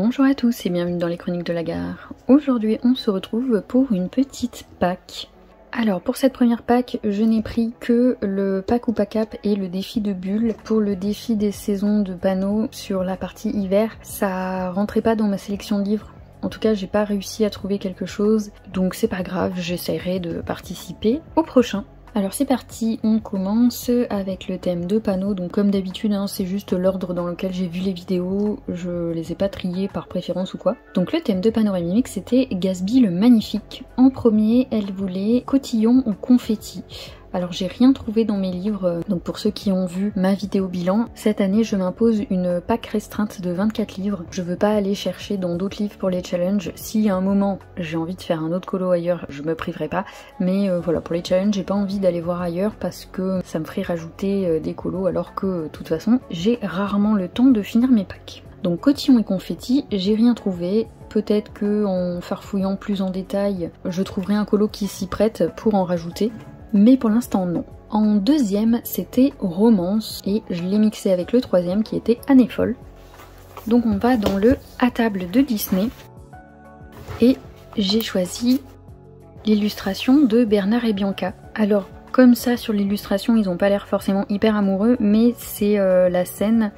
Bonjour à tous et bienvenue dans les chroniques de la gare. Aujourd'hui on se retrouve pour une petite pack. Alors pour cette première pack, je n'ai pris que le pack ou pack up et le défi de bulles. Pour le défi des saisons de panneaux sur la partie hiver, ça rentrait pas dans ma sélection de livres. En tout cas, j'ai pas réussi à trouver quelque chose, donc c'est pas grave, j'essaierai de participer au prochain. Alors c'est parti, on commence avec le thème de panneaux, donc comme d'habitude hein, c'est juste l'ordre dans lequel j'ai vu les vidéos, je les ai pas triées par préférence ou quoi. Donc le thème de panoramique c'était Gatsby le magnifique. En premier elle voulait cotillon ou confetti. Alors j'ai rien trouvé dans mes livres, donc pour ceux qui ont vu ma vidéo bilan, cette année je m'impose une pack restreinte de 24 livres. Je veux pas aller chercher dans d'autres livres pour les challenges. Si à un moment j'ai envie de faire un autre colo ailleurs, je me priverai pas. Mais voilà, pour les challenges j'ai pas envie d'aller voir ailleurs parce que ça me ferait rajouter des colos alors que de toute façon j'ai rarement le temps de finir mes packs. Donc cotillon et confetti, j'ai rien trouvé. Peut-être que en farfouillant plus en détail, je trouverai un colo qui s'y prête pour en rajouter. Mais pour l'instant non. En deuxième c'était romance et je l'ai mixé avec le troisième qui était Année folle. Donc on va dans le à table de Disney et j'ai choisi l'illustration de Bernard et Bianca. Alors comme ça sur l'illustration ils ont pas l'air forcément hyper amoureux, mais c'est la scène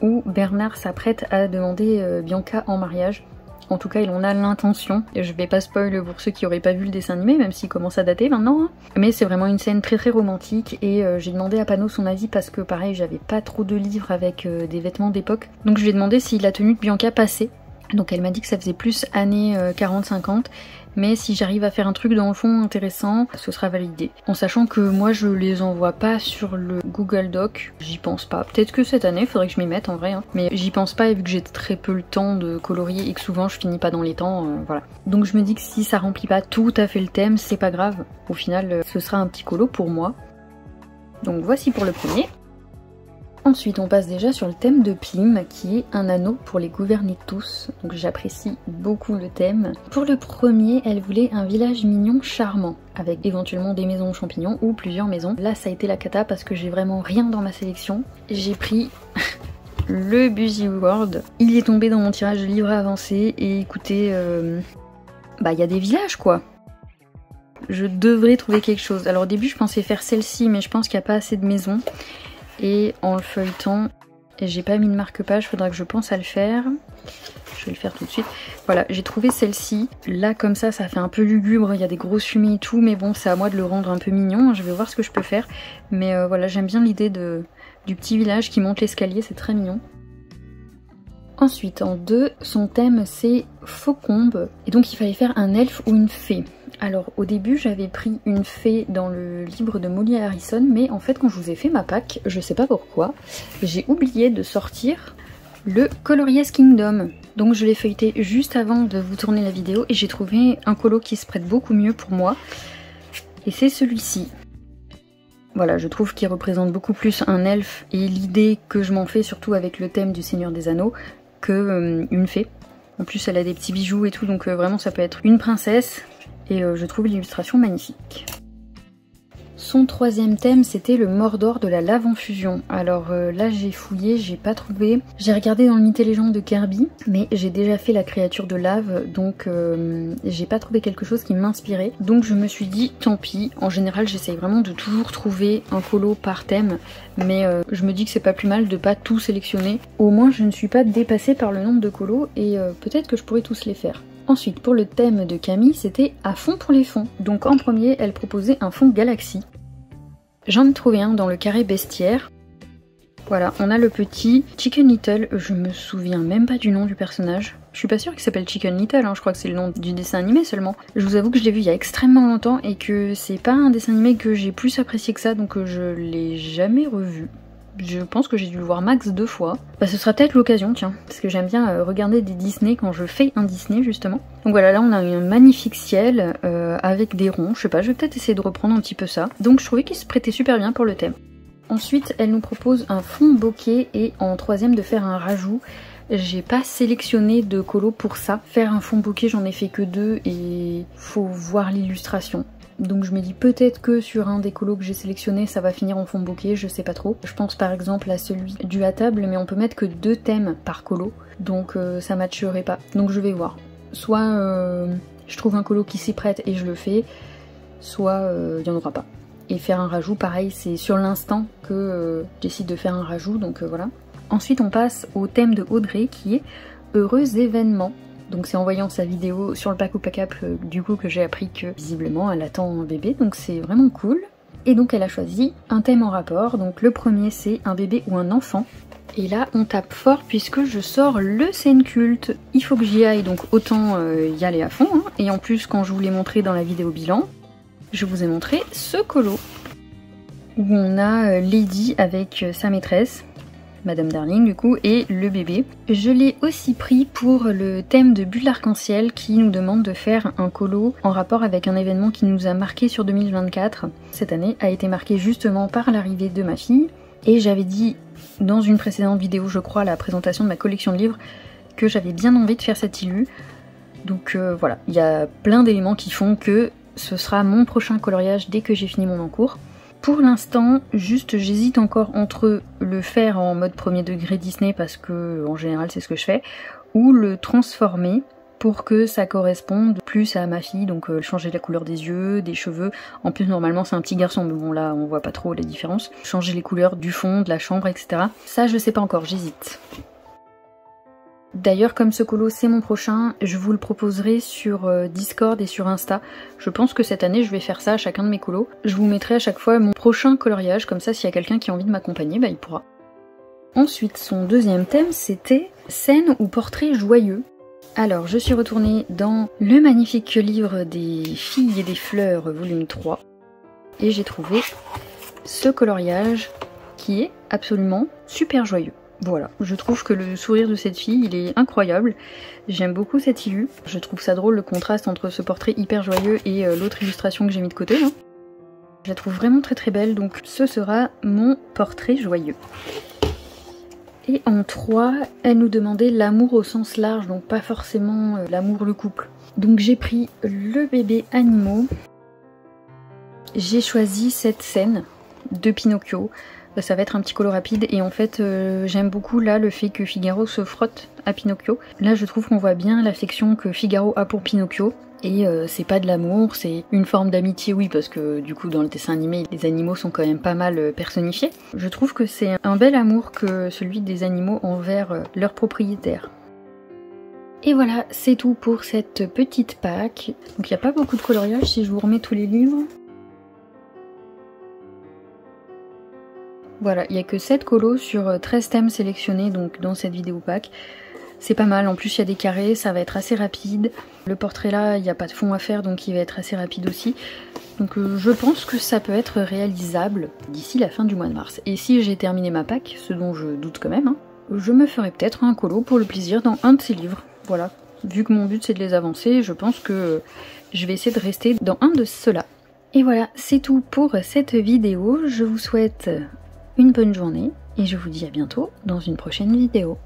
où Bernard s'apprête à demander Bianca en mariage. En tout cas, il en a l'intention. Je vais pas spoil pour ceux qui auraient pas vu le dessin animé, même s'il commence à dater maintenant. Hein. Mais c'est vraiment une scène très romantique et j'ai demandé à Pano son avis parce que pareil, j'avais pas trop de livres avec des vêtements d'époque. Donc je lui ai demandé si la tenue de Bianca passait. Donc elle m'a dit que ça faisait plus années 40-50. Mais si j'arrive à faire un truc dans le fond intéressant, ce sera validé. En sachant que moi je les envoie pas sur le Google Doc, j'y pense pas. Peut-être que cette année, il faudrait que je m'y mette en vrai. Hein. Mais j'y pense pas et vu que j'ai très peu le temps de colorier et que souvent je finis pas dans les temps, voilà. Donc je me dis que si ça remplit pas tout à fait le thème, c'est pas grave. Au final, ce sera un petit colo pour moi. Donc voici pour le premier. Ensuite on passe déjà sur le thème de Plim qui est un anneau pour les gouverner tous, donc j'apprécie beaucoup le thème. Pour le premier elle voulait un village mignon charmant avec éventuellement des maisons champignons ou plusieurs maisons. Là ça a été la cata parce que j'ai vraiment rien dans ma sélection. J'ai pris le Busy World, il est tombé dans mon tirage de livre avancé et écoutez, bah il y a des villages quoi. Je devrais trouver quelque chose. Alors au début je pensais faire celle-ci mais je pense qu'il n'y a pas assez de maisons. Et en le feuilletant, j'ai pas mis de marque-page, faudra que je pense à le faire. Je vais le faire tout de suite. Voilà, j'ai trouvé celle-ci. Là, comme ça fait un peu lugubre, il y a des grosses fumées et tout, mais bon, c'est à moi de le rendre un peu mignon. Je vais voir ce que je peux faire. Mais voilà, j'aime bien l'idée du petit village qui monte l'escalier, c'est très mignon. Ensuite, en deux, son thème c'est Faucombe. Et donc il fallait faire un elfe ou une fée. Alors au début j'avais pris une fée dans le livre de Molly Harrison, mais en fait quand je vous ai fait ma pack, je sais pas pourquoi, j'ai oublié de sortir le Colorious Kingdom. Donc je l'ai feuilleté juste avant de vous tourner la vidéo et j'ai trouvé un colo qui se prête beaucoup mieux pour moi. Et c'est celui-ci. Voilà, je trouve qu'il représente beaucoup plus un elfe et l'idée que je m'en fais, surtout avec le thème du Seigneur des Anneaux, que une fée. En plus elle a des petits bijoux et tout, donc vraiment ça peut être une princesse. Et je trouve l'illustration magnifique. Son troisième thème c'était le Mordor de la lave en fusion. Alors là j'ai fouillé, j'ai pas trouvé. J'ai regardé dans le mythe et légende de Kirby, mais j'ai déjà fait la créature de lave, donc j'ai pas trouvé quelque chose qui m'inspirait. Donc je me suis dit tant pis, en général j'essaye vraiment de toujours trouver un colo par thème, mais je me dis que c'est pas plus mal de pas tout sélectionner. Au moins je ne suis pas dépassée par le nombre de colos et peut-être que je pourrais tous les faire. Ensuite, pour le thème de Camille, c'était à fond pour les fonds. Donc en premier, elle proposait un fond Galaxy. J'en ai trouvé un dans le carré bestiaire. Voilà, on a le petit Chicken Little, je me souviens même pas du nom du personnage. Je suis pas sûre qu'il s'appelle Chicken Little, hein. Je crois que c'est le nom du dessin animé seulement. Je vous avoue que je l'ai vu il y a extrêmement longtemps et que c'est pas un dessin animé que j'ai plus apprécié que ça, donc je l'ai jamais revu. Je pense que j'ai dû le voir max 2 fois. Bah ce sera peut-être l'occasion, tiens, parce que j'aime bien regarder des Disney quand je fais un Disney justement. Donc voilà, là on a un magnifique ciel avec des ronds, je sais pas, je vais peut-être essayer de reprendre un petit peu ça. Donc je trouvais qu'il se prêtait super bien pour le thème. Ensuite, elle nous propose un fond bokeh et en troisième de faire un rajout. J'ai pas sélectionné de colo pour ça. Faire un fond bokeh, j'en ai fait que 2 et faut voir l'illustration. Donc je me dis peut-être que sur un des colos que j'ai sélectionné ça va finir en fond de bouquet, je sais pas trop. Je pense par exemple à celui du à table, mais on peut mettre que 2 thèmes par colo, donc ça matcherait pas. Donc je vais voir. Soit je trouve un colo qui s'y prête et je le fais, soit il n'y en aura pas. Et faire un rajout, pareil, c'est sur l'instant que je décide de faire un rajout, donc voilà. Ensuite on passe au thème de Audrey qui est Heureux événement. Donc c'est en voyant sa vidéo sur le pack ou pack up du coup que j'ai appris que visiblement elle attend un bébé, donc c'est vraiment cool. Et donc elle a choisi un thème en rapport, donc le premier c'est un bébé ou un enfant. Et là on tape fort puisque je sors le scène culte. Il faut que j'y aille, donc autant y aller à fond. Hein. Et en plus quand je vous l'ai montré dans la vidéo bilan, je vous ai montré ce colo. Où on a Lady avec sa maîtresse. Madame Darling du coup, et le bébé. Je l'ai aussi pris pour le thème de Bulle Arc-en-Ciel qui nous demande de faire un colo en rapport avec un événement qui nous a marqué sur 2024. Cette année a été marquée justement par l'arrivée de ma fille. Et j'avais dit dans une précédente vidéo, je crois, la présentation de ma collection de livres, que j'avais bien envie de faire cet illu. Donc voilà, il y a plein d'éléments qui font que ce sera mon prochain coloriage dès que j'ai fini mon encours. Pour l'instant, juste j'hésite encore entre le faire en mode premier degré Disney parce que en général c'est ce que je fais, ou le transformer pour que ça corresponde plus à ma fille, donc changer la couleur des yeux, des cheveux. En plus normalement c'est un petit garçon, mais bon là on voit pas trop les différences. Changer les couleurs du fond, de la chambre, etc. Ça je sais pas encore, j'hésite. D'ailleurs comme ce colo c'est mon prochain, je vous le proposerai sur Discord et sur Insta. Je pense que cette année je vais faire ça à chacun de mes colos. Je vous mettrai à chaque fois mon prochain coloriage, comme ça s'il y a quelqu'un qui a envie de m'accompagner, bah il pourra. Ensuite son deuxième thème c'était scène ou portrait joyeux. Alors je suis retournée dans le magnifique livre des filles et des fleurs volume 3. Et j'ai trouvé ce coloriage qui est absolument super joyeux. Voilà, je trouve que le sourire de cette fille, il est incroyable. J'aime beaucoup cette illu. Je trouve ça drôle le contraste entre ce portrait hyper joyeux et l'autre illustration que j'ai mis de côté. Là. Je la trouve vraiment très très belle, donc ce sera mon portrait joyeux. Et en 3, elle nous demandait l'amour au sens large, donc pas forcément l'amour le couple. Donc j'ai pris le bébé animaux. J'ai choisi cette scène de Pinocchio. Ça va être un petit colo rapide et en fait j'aime beaucoup là le fait que Figaro se frotte à Pinocchio. Là je trouve qu'on voit bien l'affection que Figaro a pour Pinocchio et c'est pas de l'amour, c'est une forme d'amitié, oui, parce que du coup dans le dessin animé les animaux sont quand même pas mal personnifiés. Je trouve que c'est un bel amour que celui des animaux envers leurs propriétaires. Et voilà, c'est tout pour cette petite pack. Donc il n'y a pas beaucoup de coloriage si je vous remets tous les livres. Voilà, il n'y a que 7 colos sur 13 thèmes sélectionnés donc dans cette vidéo pack. C'est pas mal, en plus il y a des carrés, ça va être assez rapide. Le portrait là, il n'y a pas de fond à faire donc il va être assez rapide aussi. Donc je pense que ça peut être réalisable d'ici la fin du mois de mars. Et si j'ai terminé ma pack, ce dont je doute quand même, hein, je me ferai peut-être un colo pour le plaisir dans un de ces livres. Voilà, vu que mon but c'est de les avancer, je pense que je vais essayer de rester dans un de ceux-là. Et voilà, c'est tout pour cette vidéo. Je vous souhaite une bonne journée et je vous dis à bientôt dans une prochaine vidéo.